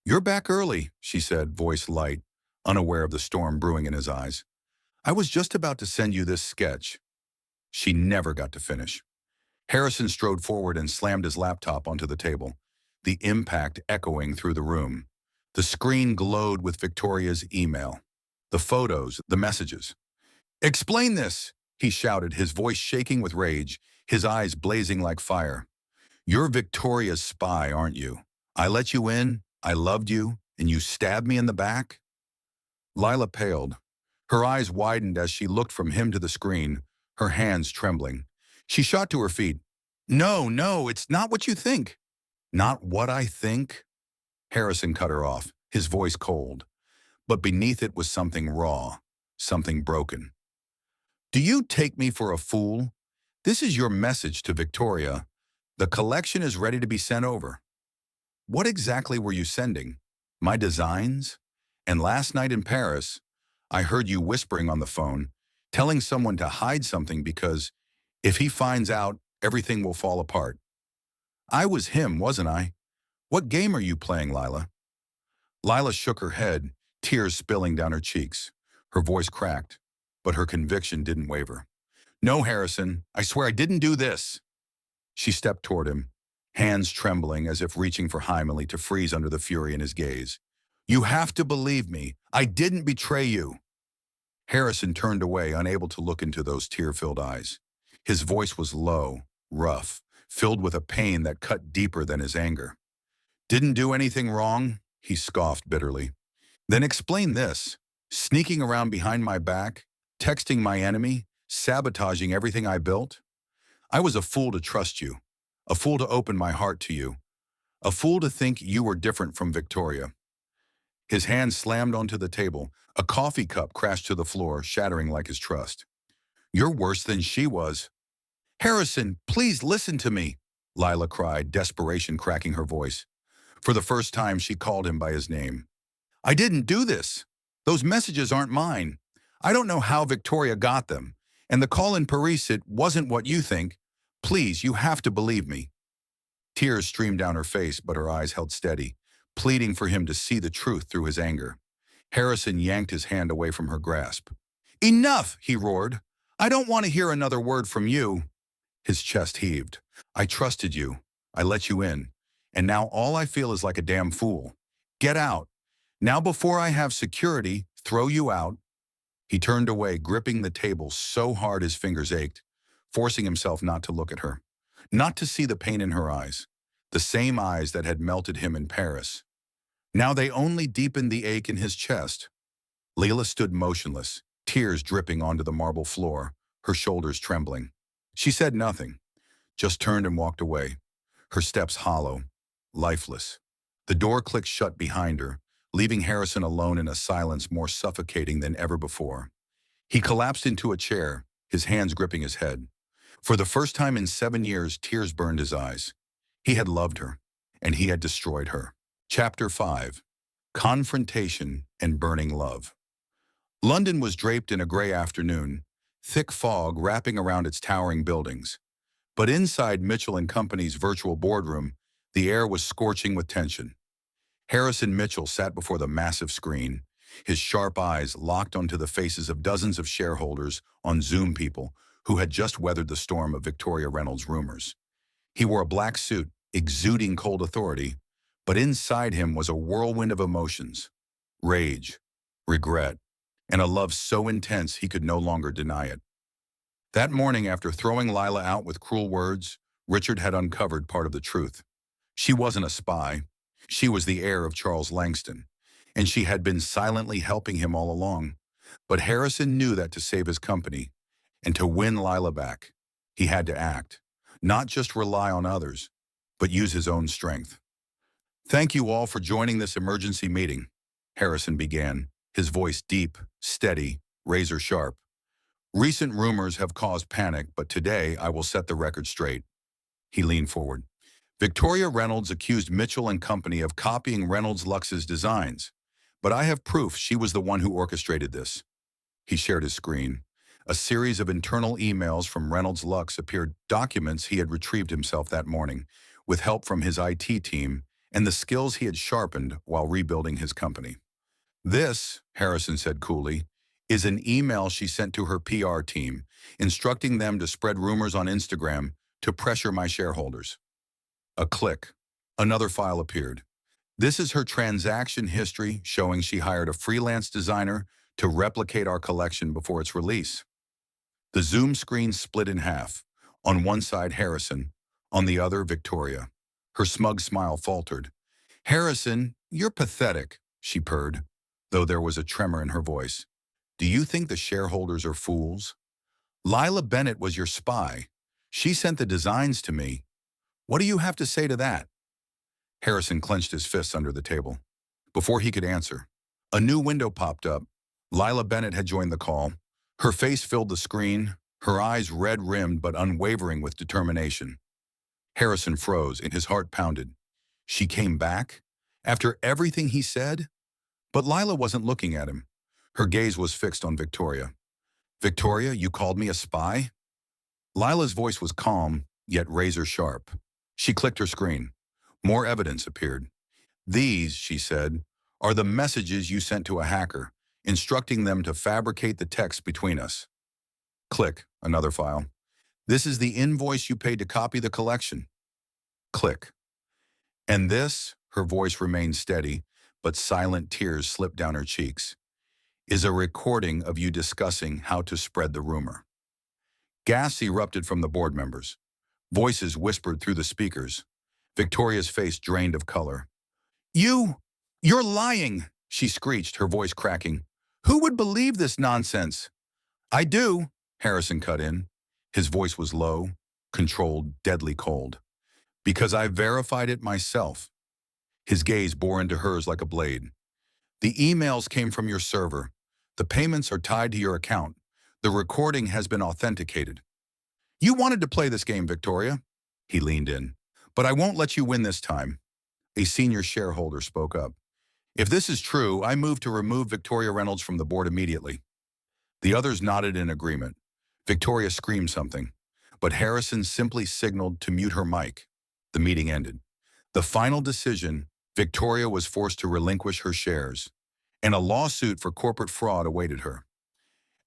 Speaker 1: "You're back early," she said, voice light, unaware of the storm brewing in his eyes. "I was just about to send you this sketch." She never got to finish. Harrison strode forward and slammed his laptop onto the table, the impact echoing through the room. The screen glowed with Victoria's email, the photos, the messages. "Explain this," he shouted, his voice shaking with rage, his eyes blazing like fire. "You're Victoria's spy, aren't you? I let you in, I loved you, and you stabbed me in the back?" Lila paled. Her eyes widened as she looked from him to the screen, her hands trembling. She shot to her feet. "No, no, it's not what you think." "Not what I think?" Harrison cut her off, his voice cold. But beneath it was something raw, something broken. "Do you take me for a fool? This is your message to Victoria. The collection is ready to be sent over." "What exactly were you sending? My designs? And last night in Paris, I heard you whispering on the phone, telling someone to hide something because if he finds out, everything will fall apart. I was him, wasn't I? What game are you playing, Lila?" Lila shook her head, tears spilling down her cheeks. Her voice cracked, but her conviction didn't waver. "No, Harrison, I swear I didn't do this." She stepped toward him, hands trembling as if reaching for Heimely to freeze under the fury in his gaze. "You have to believe me. I didn't betray you." Harrison turned away, unable to look into those tear-filled eyes. His voice was low, rough, filled with a pain that cut deeper than his anger. "Didn't do anything wrong?" he scoffed bitterly. "Then explain this. Sneaking around behind my back, texting my enemy, sabotaging everything I built? I was a fool to trust you, a fool to open my heart to you, a fool to think you were different from Victoria." His hand slammed onto the table. A coffee cup crashed to the floor, shattering like his trust. "You're worse than she was." "Harrison, please listen to me," Lila cried, desperation cracking her voice. For the first time, she called him by his name. "I didn't do this. Those messages aren't mine. I don't know how Victoria got them. And the call in Paris, it wasn't what you think. Please, you have to believe me." Tears streamed down her face, but her eyes held steady, pleading for him to see the truth through his anger. Harrison yanked his hand away from her grasp. "Enough!" he roared. "I don't want to hear another word from you." His chest heaved. "I trusted you. I let you in. And now all I feel is like a damn fool. Get out. Now before I have security, throw you out." He turned away, gripping the table so hard his fingers ached, forcing himself not to look at her, not to see the pain in her eyes, the same eyes that had melted him in Paris. Now they only deepened the ache in his chest. Leila stood motionless, tears dripping onto the marble floor, her shoulders trembling. She said nothing, just turned and walked away, her steps hollow, lifeless. The door clicked shut behind her, leaving Harrison alone in a silence more suffocating than ever before. He collapsed into a chair, his hands gripping his head. For the first time in 7 years, tears burned his eyes. He had loved her, and he had destroyed her. Chapter 5. Confrontation and Burning Love. London was draped in a gray afternoon, thick fog wrapping around its towering buildings. But inside Mitchell and Company's virtual boardroom, the air was scorching with tension. Harrison Mitchell sat before the massive screen, his sharp eyes locked onto the faces of dozens of shareholders on Zoom people who had just weathered the storm of Victoria Reynolds' rumors. He wore a black suit, exuding cold authority, but inside him was a whirlwind of emotions: rage, regret, and a love so intense he could no longer deny it. That morning, after throwing Lila out with cruel words, Richard had uncovered part of the truth. She wasn't a spy. She was the heir of Charles Langston, and she had been silently helping him all along. But Harrison knew that to save his company and to win Lila back, he had to act, not just rely on others, but use his own strength. "Thank you all for joining this emergency meeting," Harrison began, his voice deep, steady, razor sharp. "Recent rumors have caused panic, but today I will set the record straight." He leaned forward. "Victoria Reynolds accused Mitchell and Company of copying Reynolds Lux's designs, but I have proof she was the one who orchestrated this." He shared his screen. A series of internal emails from Reynolds Lux appeared, documents he had retrieved himself that morning, with help from his IT team and the skills he had sharpened while rebuilding his company. "This," Harrison said coolly, "is an email she sent to her PR team, instructing them to spread rumors on Instagram to pressure my shareholders." A click. Another file appeared. "This is her transaction history showing she hired a freelance designer to replicate our collection before its release." The Zoom screen split in half. On one side, Harrison. On the other, Victoria. Her smug smile faltered. "Harrison, you're pathetic," she purred, though there was a tremor in her voice. "Do you think the shareholders are fools? Lila Bennett was your spy. She sent the designs to me. What do you have to say to that?" Harrison clenched his fists under the table. Before he could answer, a new window popped up. Lila Bennett had joined the call. Her face filled the screen, her eyes red-rimmed but unwavering with determination. Harrison froze and his heart pounded. She came back? After everything he said? But Lila wasn't looking at him. Her gaze was fixed on Victoria. "Victoria, you called me a spy?" Lila's voice was calm, yet razor-sharp. She clicked her screen. More evidence appeared. "These," she said, "are the messages you sent to a hacker, instructing them to fabricate the text between us." Click, another file. "This is the invoice you paid to copy the collection." Click. "And this," her voice remained steady, but silent tears slipped down her cheeks, "is a recording of you discussing how to spread the rumor." Gasps erupted from the board members. Voices whispered through the speakers. Victoria's face drained of color. You're lying," she screeched, her voice cracking. "Who would believe this nonsense?" "I do," Harrison cut in. His voice was low, controlled, deadly cold. "Because I verified it myself." His gaze bore into hers like a blade. "The emails came from your server. The payments are tied to your account. The recording has been authenticated." "You wanted to play this game, Victoria." He leaned in. "But I won't let you win this time." A senior shareholder spoke up. "If this is true, I move to remove Victoria Reynolds from the board immediately." The others nodded in agreement. Victoria screamed something, but Harrison simply signaled to mute her mic. The meeting ended. The final decision: Victoria was forced to relinquish her shares, and a lawsuit for corporate fraud awaited her.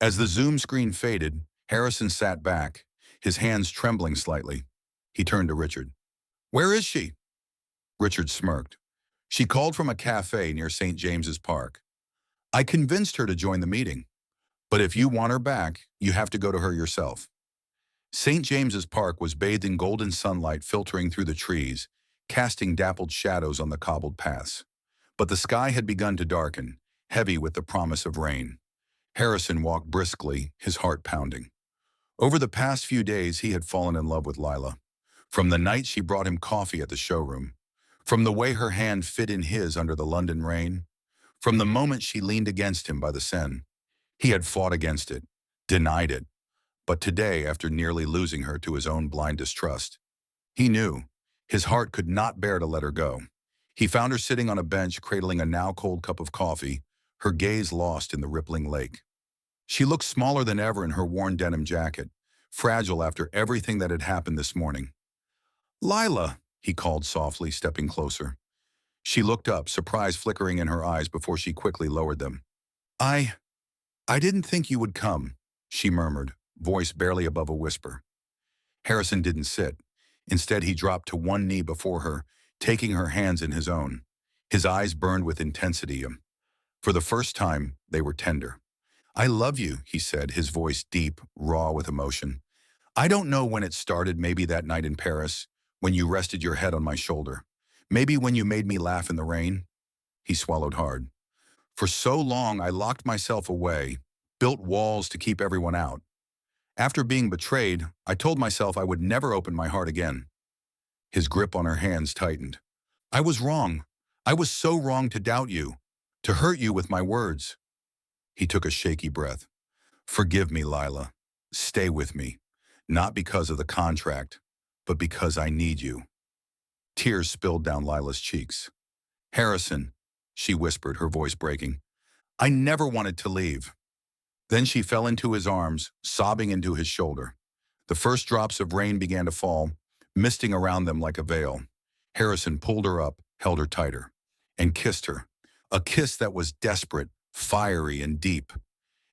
Speaker 1: As the Zoom screen faded, Harrison sat back, his hands trembling slightly. He turned to Richard. "Where is she?" Richard smirked. "She called from a cafe near St. James's Park. I convinced her to join the meeting. But if you want her back, you have to go to her yourself." St. James's Park was bathed in golden sunlight filtering through the trees, casting dappled shadows on the cobbled paths. But the sky had begun to darken, heavy with the promise of rain. Harrison walked briskly, his heart pounding. Over the past few days, he had fallen in love with Lila. From the night she brought him coffee at the showroom, from the way her hand fit in his under the London rain, from the moment she leaned against him by the Seine. He had fought against it, denied it. But today, after nearly losing her to his own blind distrust, he knew his heart could not bear to let her go. He found her sitting on a bench, cradling a now cold cup of coffee, her gaze lost in the rippling lake. She looked smaller than ever in her worn denim jacket, fragile after everything that had happened this morning. "Lila," he called softly, stepping closer. She looked up, surprise flickering in her eyes before she quickly lowered them. I I didn't think you would come," she murmured, voice barely above a whisper. Harrison didn't sit. Instead, he dropped to one knee before her, taking her hands in his own. His eyes burned with intensity. For the first time, they were tender. "I love you," he said, his voice deep, raw with emotion. "I don't know when it started, maybe that night in Paris, when you rested your head on my shoulder. Maybe when you made me laugh in the rain." He swallowed hard. "For so long, I locked myself away, built walls to keep everyone out. After being betrayed, I told myself I would never open my heart again." His grip on her hands tightened. "I was wrong. I was so wrong to doubt you, to hurt you with my words." He took a shaky breath. "Forgive me, Lila. Stay with me. Not because of the contract, but because I need you." Tears spilled down Lila's cheeks. "Harrison," she whispered, her voice breaking, "I never wanted to leave." Then she fell into his arms, sobbing into his shoulder. The first drops of rain began to fall, misting around them like a veil. Harrison pulled her up, held her tighter, and kissed her. A kiss that was desperate, fiery, and deep,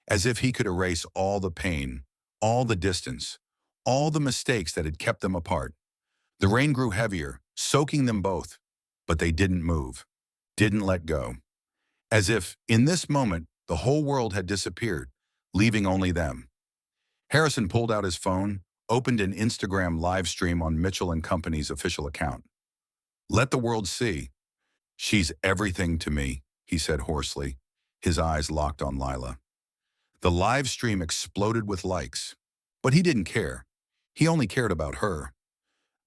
Speaker 1: as if he could erase all the pain, all the distance, all the mistakes that had kept them apart. The rain grew heavier, soaking them both, but they didn't move, didn't let go. As if, in this moment, the whole world had disappeared, leaving only them. Harrison pulled out his phone, opened an Instagram live stream on Mitchell and Company's official account. "Let the world see. She's everything to me," he said hoarsely, his eyes locked on Lila. The live stream exploded with likes. But he didn't care. He only cared about her.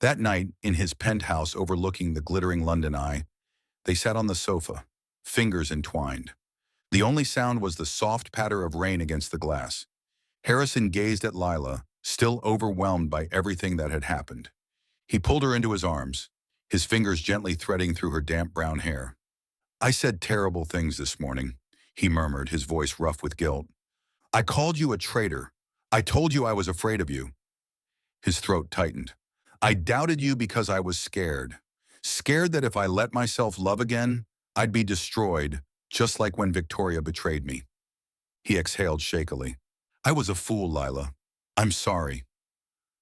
Speaker 1: That night, in his penthouse overlooking the glittering London Eye, they sat on the sofa, fingers entwined. The only sound was the soft patter of rain against the glass. Harrison gazed at Lila, still overwhelmed by everything that had happened. He pulled her into his arms, his fingers gently threading through her damp brown hair. "I said terrible things this morning," he murmured, his voice rough with guilt. "I called you a traitor. I told you I was afraid of you." His throat tightened. "I doubted you because I was scared. Scared that if I let myself love again, I'd be destroyed, just like when Victoria betrayed me." He exhaled shakily. "I was a fool, Lila. I'm sorry."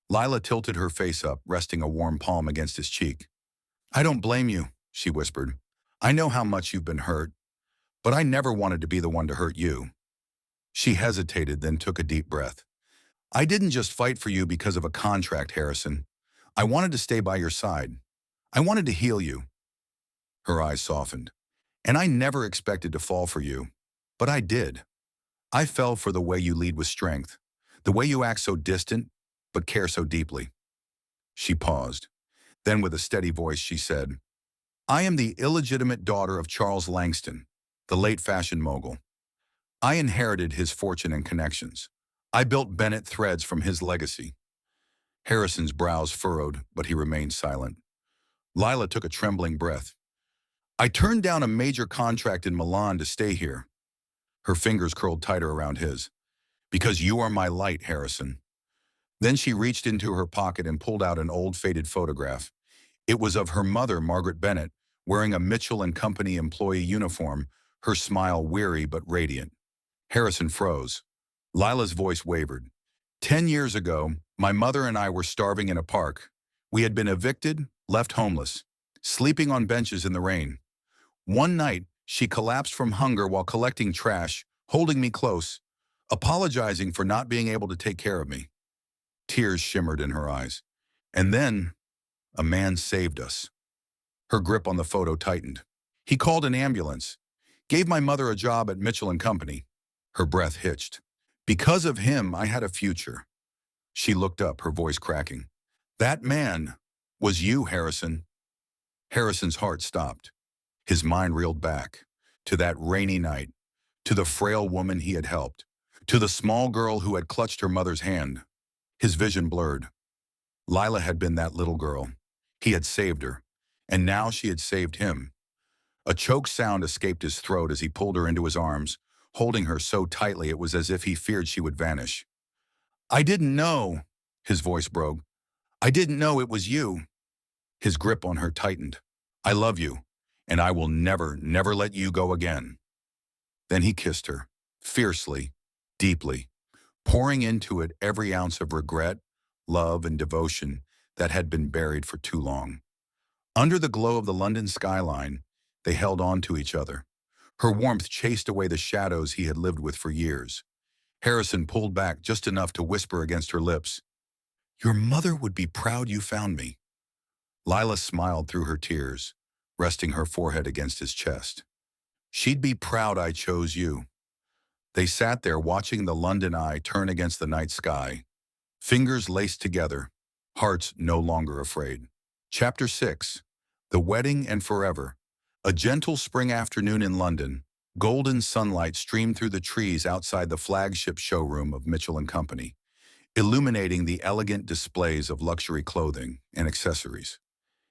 Speaker 1: Lila tilted her face up, resting a warm palm against his cheek. "I don't blame you," she whispered. "I know how much you've been hurt, but I never wanted to be the one to hurt you." She hesitated, then took a deep breath. "I didn't just fight for you because of a contract, Harrison. I wanted to stay by your side. I wanted to heal you." Her eyes softened. "And I never expected to fall for you. But I did. I fell for the way you lead with strength, the way you act so distant, but care so deeply." She paused. Then with a steady voice she said, "I am the illegitimate daughter of Charles Langston, the late fashion mogul. I inherited his fortune and connections. I built Bennett threads from his legacy." Harrison's brows furrowed, but he remained silent. Lila took a trembling breath. "I turned down a major contract in Milan to stay here." Her fingers curled tighter around his. "Because you are my light, Harrison." Then she reached into her pocket and pulled out an old faded photograph. It was of her mother, Margaret Bennett, wearing a Mitchell and Company employee uniform, her smile weary but radiant. Harrison froze. Lila's voice wavered. "10 years ago, my mother and I were starving in a park. We had been evicted, left homeless, sleeping on benches in the rain. One night, she collapsed from hunger while collecting trash, holding me close, apologizing for not being able to take care of me." Tears shimmered in her eyes. "And then, a man saved us." Her grip on the photo tightened. "He called an ambulance, gave my mother a job at Mitchell and Company." Her breath hitched. "Because of him, I had a future." She looked up, her voice cracking. "That man was you, Harrison." Harrison's heart stopped. His mind reeled back to that rainy night, to the frail woman he had helped, to the small girl who had clutched her mother's hand. His vision blurred. Lila had been that little girl. He had saved her, and now she had saved him. A choked sound escaped his throat as he pulled her into his arms, holding her so tightly it was as if he feared she would vanish. "I didn't know," his voice broke. "I didn't know it was you." His grip on her tightened. "I love you, and I will never, never let you go again." Then he kissed her, fiercely, deeply, pouring into it every ounce of regret, love, and devotion that had been buried for too long. Under the glow of the London skyline, they held on to each other. Her warmth chased away the shadows he had lived with for years. Harrison pulled back just enough to whisper against her lips, "Your mother would be proud you found me." Lila smiled through her tears, resting her forehead against his chest. "She'd be proud I chose you." They sat there watching the London eye turn against the night sky, fingers laced together, hearts no longer afraid. Chapter 6. The Wedding and Forever. A gentle spring afternoon in London, golden sunlight streamed through the trees outside the flagship showroom of Mitchell and Company, illuminating the elegant displays of luxury clothing and accessories.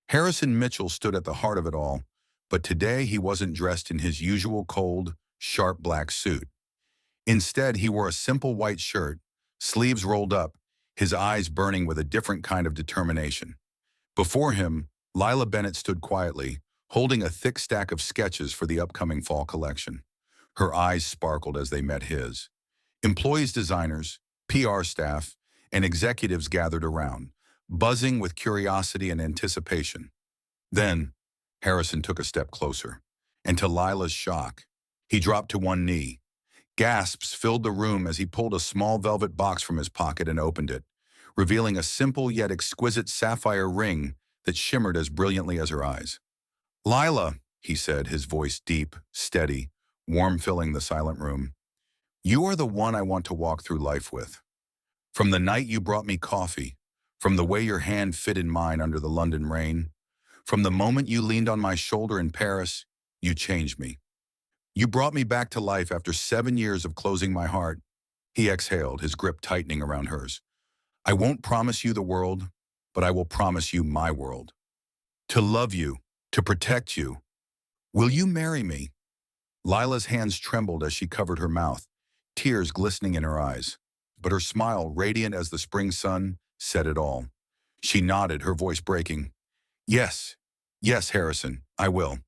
Speaker 1: Harrison Mitchell stood at the heart of it all, but today he wasn't dressed in his usual cold, sharp black suit. Instead, he wore a simple white shirt, sleeves rolled up, his eyes burning with a different kind of determination. Before him, Lila Bennett stood quietly, holding a thick stack of sketches for the upcoming fall collection. Her eyes sparkled as they met his. Employees, designers, PR staff, and executives gathered around, buzzing with curiosity and anticipation. Then, Harrison took a step closer, and to Lila's shock, he dropped to one knee. Gasps filled the room as he pulled a small velvet box from his pocket and opened it, revealing a simple yet exquisite sapphire ring that shimmered as brilliantly as her eyes. "Lila," he said, his voice deep, steady, warm filling the silent room, "you are the one I want to walk through life with. From the night you brought me coffee, from the way your hand fit in mine under the London rain, from the moment you leaned on my shoulder in Paris, you changed me. You brought me back to life after 7 years of closing my heart." He exhaled, his grip tightening around hers. "I won't promise you the world, but I will promise you my world. To love you, to protect you. Will you marry me?" Lila's hands trembled as she covered her mouth, tears glistening in her eyes. But her smile, radiant as the spring sun, said it all. She nodded, her voice breaking. "Yes, yes, Harrison, I will."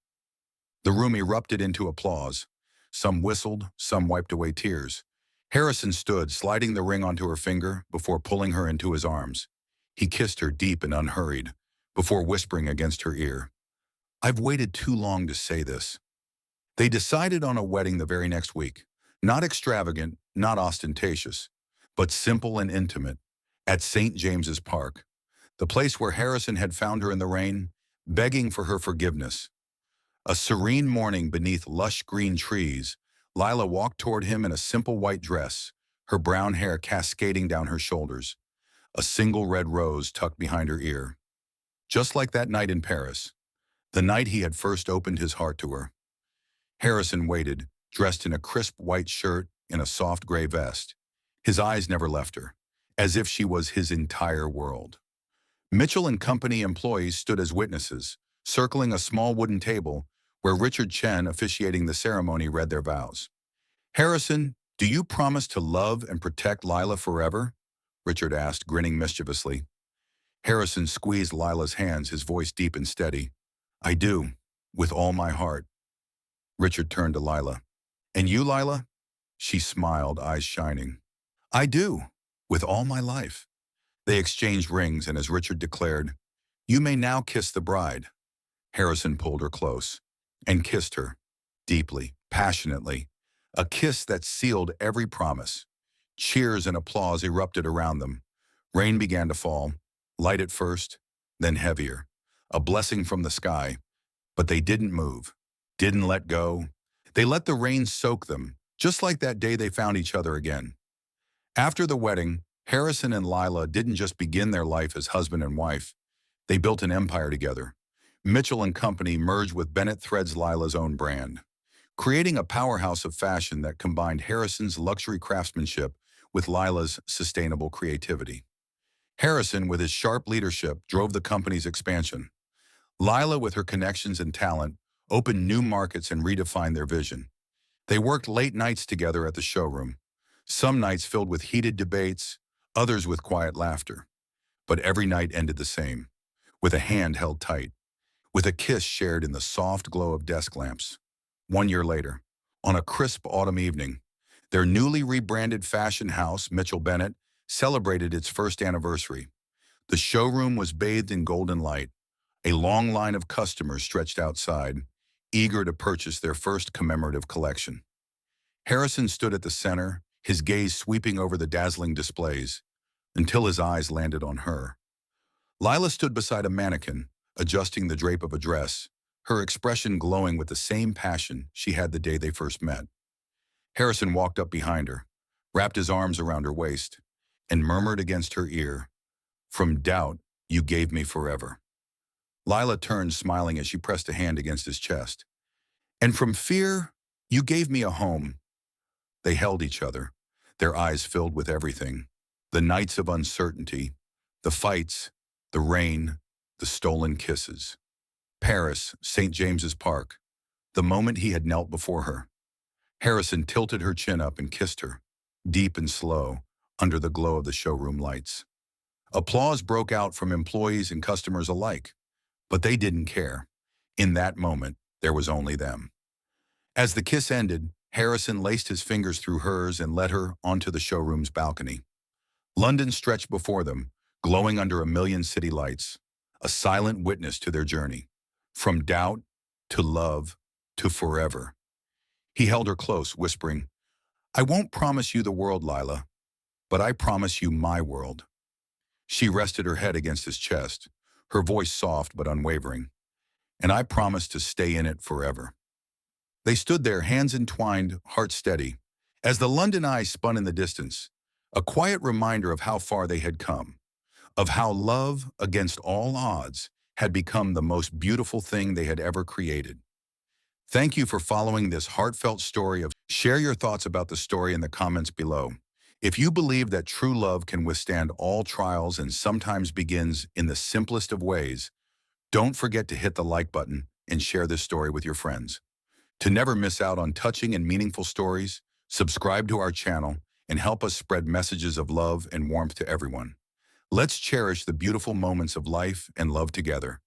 Speaker 1: The room erupted into applause. Some whistled, some wiped away tears. Harrison stood, sliding the ring onto her finger before pulling her into his arms. He kissed her deep and unhurried, before whispering against her ear, "I've waited too long to say this." They decided on a wedding the very next week. Not extravagant, not ostentatious, but simple and intimate, at St. James's Park, the place where Harrison had found her in the rain, begging for her forgiveness. A serene morning beneath lush green trees, Lila walked toward him in a simple white dress, her brown hair cascading down her shoulders, a single red rose tucked behind her ear. Just like that night in Paris, the night he had first opened his heart to her. Harrison waited, dressed in a crisp white shirt and a soft gray vest. His eyes never left her, as if she was his entire world. Mitchell and Company employees stood as witnesses, circling a small wooden table where Richard Chen, officiating the ceremony, read their vows. "Harrison, do you promise to love and protect Lila forever?" Richard asked, grinning mischievously. Harrison squeezed Lila's hands, his voice deep and steady. "I do, with all my heart." Richard turned to Lila. "And you, Lila?" She smiled, eyes shining. "I do, with all my life." They exchanged rings, and as Richard declared, "You may now kiss the bride," Harrison pulled her close and kissed her, deeply, passionately, a kiss that sealed every promise. Cheers and applause erupted around them. Rain began to fall, light at first, then heavier, a blessing from the sky. But they didn't move, didn't let go. They let the rain soak them, just like that day they found each other again. After the wedding, Harrison and Lila didn't just begin their life as husband and wife. They built an empire together. Mitchell and Company merged with Bennett Threads, Lila's own brand, creating a powerhouse of fashion that combined Harrison's luxury craftsmanship with Lila's sustainable creativity. Harrison, with his sharp leadership, drove the company's expansion. Lila, with her connections and talent, opened new markets and redefined their vision. They worked late nights together at the showroom, some nights filled with heated debates, others with quiet laughter. But every night ended the same, with a hand held tight, with a kiss shared in the soft glow of desk lamps. 1 year later, on a crisp autumn evening, their newly rebranded fashion house, Mitchell Bennett, celebrated its first anniversary. The showroom was bathed in golden light. A long line of customers stretched outside, eager to purchase their first commemorative collection. Harrison stood at the center, his gaze sweeping over the dazzling displays, until his eyes landed on her. Lila stood beside a mannequin, adjusting the drape of a dress, her expression glowing with the same passion she had the day they first met. Harrison walked up behind her, wrapped his arms around her waist, and murmured against her ear, "From doubt, you gave me forever." Lila turned, smiling as she pressed a hand against his chest. "And from fear, you gave me a home." They held each other, their eyes filled with everything. The nights of uncertainty, the fights, the rain, the stolen kisses. Paris, St. James's Park, the moment he had knelt before her. Harrison tilted her chin up and kissed her, deep and slow, under the glow of the showroom lights. Applause broke out from employees and customers alike, but they didn't care. In that moment, there was only them. As the kiss ended, Harrison laced his fingers through hers and led her onto the showroom's balcony. London stretched before them, glowing under a million city lights, a silent witness to their journey. From doubt, to love, to forever. He held her close, whispering, "I won't promise you the world, Lila, but I promise you my world." She rested her head against his chest, her voice soft but unwavering. "And I promise to stay in it forever." They stood there, hands entwined, hearts steady. As the London Eye spun in the distance, a quiet reminder of how far they had come, of how love, against all odds, had become the most beautiful thing they had ever created. Thank you for following this heartfelt story. Share your thoughts about the story in the comments below. If you believe that true love can withstand all trials and sometimes begins in the simplest of ways, don't forget to hit the like button and share this story with your friends. To never miss out on touching and meaningful stories, subscribe to our channel and help us spread messages of love and warmth to everyone. Let's cherish the beautiful moments of life and love together.